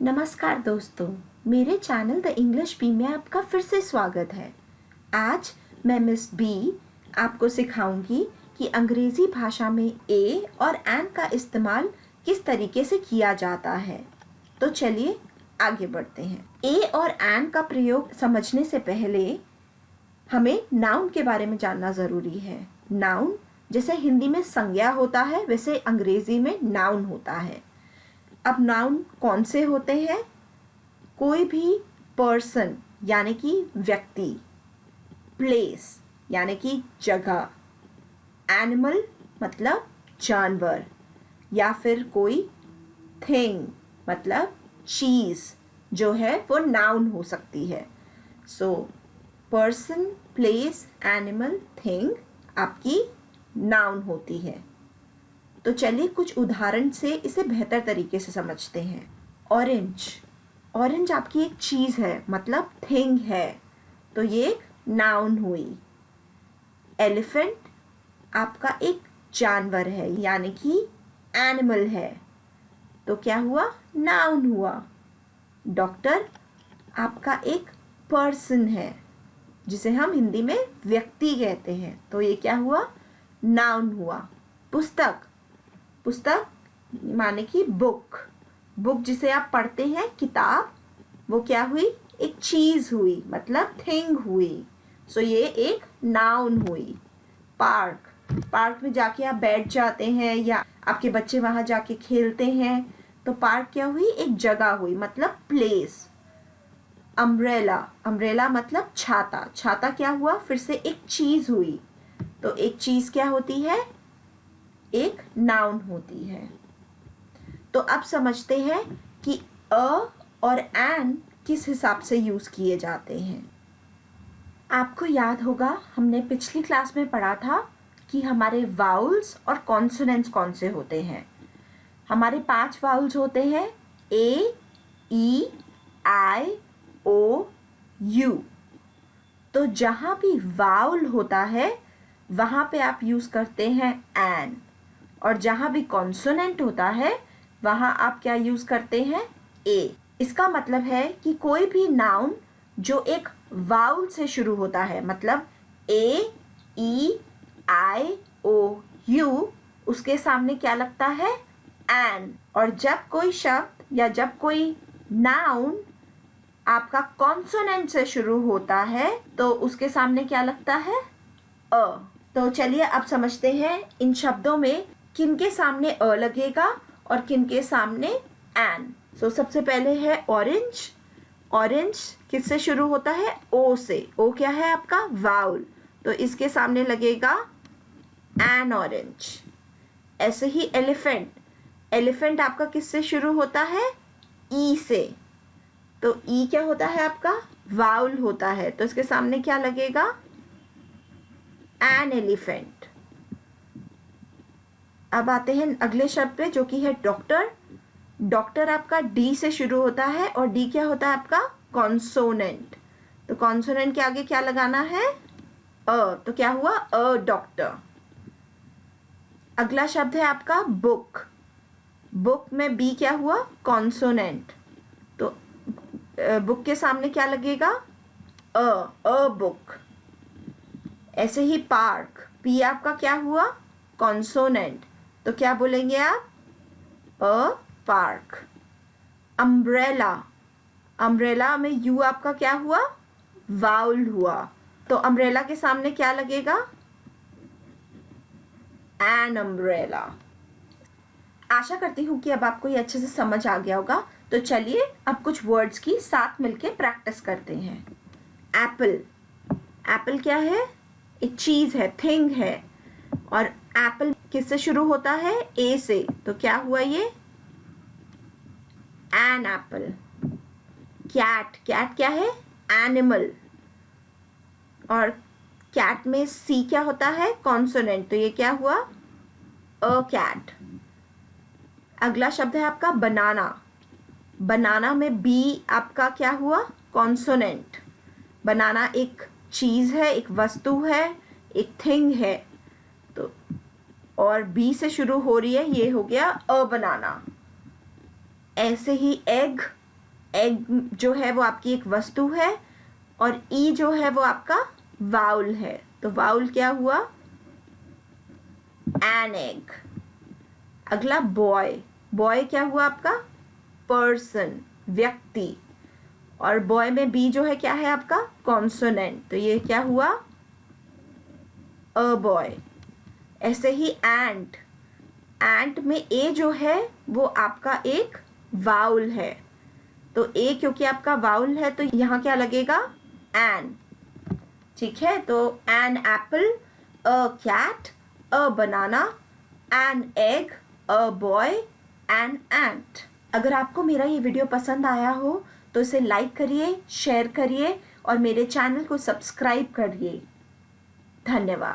नमस्कार दोस्तों, मेरे चैनल द इंग्लिश बी में आपका फिर से स्वागत है। आज मैं मिस बी आपको सिखाऊंगी कि अंग्रेज़ी भाषा में ए और एन का इस्तेमाल किस तरीके से किया जाता है। तो चलिए आगे बढ़ते हैं। ए और एन का प्रयोग समझने से पहले हमें नाउन के बारे में जानना ज़रूरी है। नाउन जैसे हिंदी में संज्ञा होता है, वैसे अंग्रेज़ी में नाउन होता है। अब नाउन कौन से होते हैं? कोई भी पर्सन यानी कि व्यक्ति, प्लेस यानी कि जगह, एनिमल मतलब जानवर, या फिर कोई थिंग मतलब चीज़ जो है वो नाउन हो सकती है। So person, place, animal, thing आपकी नाउन होती है। तो चलिए कुछ उदाहरण से इसे बेहतर तरीके से समझते हैं। ऑरेंज, ऑरेंज आपकी एक चीज़ है मतलब थिंग है, तो ये एक नाउन हुई। एलिफेंट आपका एक जानवर है यानी कि एनिमल है, तो क्या हुआ? नाउन हुआ। डॉक्टर आपका एक पर्सन है जिसे हम हिंदी में व्यक्ति कहते हैं, तो ये क्या हुआ? नाउन हुआ। पुस्तक, पुस्तक माने कि बुक, बुक जिसे आप पढ़ते हैं, किताब, वो क्या हुई? एक चीज़ हुई मतलब थिंग हुई। सो ये एक नाउन हुई। पार्क, पार्क में जाके आप बैठ जाते हैं या आपके बच्चे वहाँ जाके खेलते हैं, तो पार्क क्या हुई? एक जगह हुई मतलब प्लेस। अम्ब्रेला, अम्ब्रेला मतलब छाता, छाता क्या हुआ? फिर से एक चीज़ हुई, तो एक चीज़ क्या होती है? एक नाउन होती है। तो अब समझते हैं कि अ और एन किस हिसाब से यूज़ किए जाते हैं। आपको याद होगा हमने पिछली क्लास में पढ़ा था कि हमारे वाउल्स और कॉन्सोनेंट्स कौन से होते हैं। हमारे 5 वाउल्स होते हैं, ए, ई, आई, ओ, यू। तो जहाँ भी वाउल होता है वहाँ पे आप यूज़ करते हैं एन, और जहाँ भी कॉन्सोनेंट होता है वहाँ आप क्या यूज़ करते हैं? ए। इसका मतलब है कि कोई भी नाउन जो एक वाउल से शुरू होता है, मतलब ए, ई, आई, ओ, यू, उसके सामने क्या लगता है? एन। और जब कोई शब्द या जब कोई नाउन आपका कॉन्सोनेंट से शुरू होता है तो उसके सामने क्या लगता है? अ। तो चलिए अब समझते हैं इन शब्दों में किनके सामने अ लगेगा और किनके सामने एन। सो सबसे पहले है ऑरेंज। ऑरेंज किससे शुरू होता है? ओ से। ओ क्या है आपका? वाउल, तो इसके सामने लगेगा एन ऑरेंज। ऐसे ही एलिफेंट, एलिफेंट आपका किससे शुरू होता है? ई से, तो ई क्या होता है आपका? वाउल होता है, तो इसके सामने क्या लगेगा? An elephant. अब आते हैं अगले शब्द पे जो कि है डॉक्टर। डॉक्टर आपका डी से शुरू होता है और डी क्या होता है आपका? कॉन्सोनेंट, तो कॉन्सोनेंट के आगे क्या लगाना है? अ, तो क्या हुआ? A doctor. अगला शब्द है आपका बुक। बुक में बी क्या हुआ? कॉन्सोनेंट, तो बुक के सामने क्या लगेगा? A book. ऐसे ही पार्क, पी आपका क्या हुआ? कॉन्सोनेंट, तो क्या बोलेंगे आप? अ पार्क। अम्ब्रेला, अम्ब्रेला में यू आपका क्या हुआ? वाउल हुआ, तो अम्ब्रेला के सामने क्या लगेगा? An umbrella. आशा करती हूँ कि अब आपको ये अच्छे से समझ आ गया होगा। तो चलिए अब कुछ वर्ड्स की साथ मिलके प्रैक्टिस करते हैं। एप्पल, एप्पल क्या है? एक चीज़ है, थिंग है, और एप्पल किससे शुरू होता है? ए से, तो क्या हुआ ये? An apple. कैट, कैट क्या है? एनिमल, और कैट में सी क्या होता है? कॉन्सोनेंट, तो ये क्या हुआ? A cat. अगला शब्द है आपका बनाना। बनाना में बी आपका क्या हुआ? कॉन्सोनेंट। बनाना एक चीज़ है, एक वस्तु है, एक थिंग है, तो और बी से शुरू हो रही है, ये हो गया अ बनाना। ऐसे ही एग, एग जो है वो आपकी एक वस्तु है और ई जो है वो आपका वाउल है। तो वाउल क्या हुआ? An egg. अगला बॉय। बॉय क्या हुआ आपका? पर्सन, व्यक्ति। और बॉय में बी जो है क्या है आपका? कॉन्सोनेंट। तो ये क्या हुआ? A boy. ऐसे ही एंट। एंट में ए जो है वो आपका एक वाउल है। तो ए क्योंकि आपका वाउल है तो यहाँ क्या लगेगा? एन। ठीक है, तो an apple, a cat, a banana, an egg, a boy, an ant. अगर आपको मेरा ये वीडियो पसंद आया हो तो इसे लाइक करिए, शेयर करिए और मेरे चैनल को सब्सक्राइब करिए। धन्यवाद।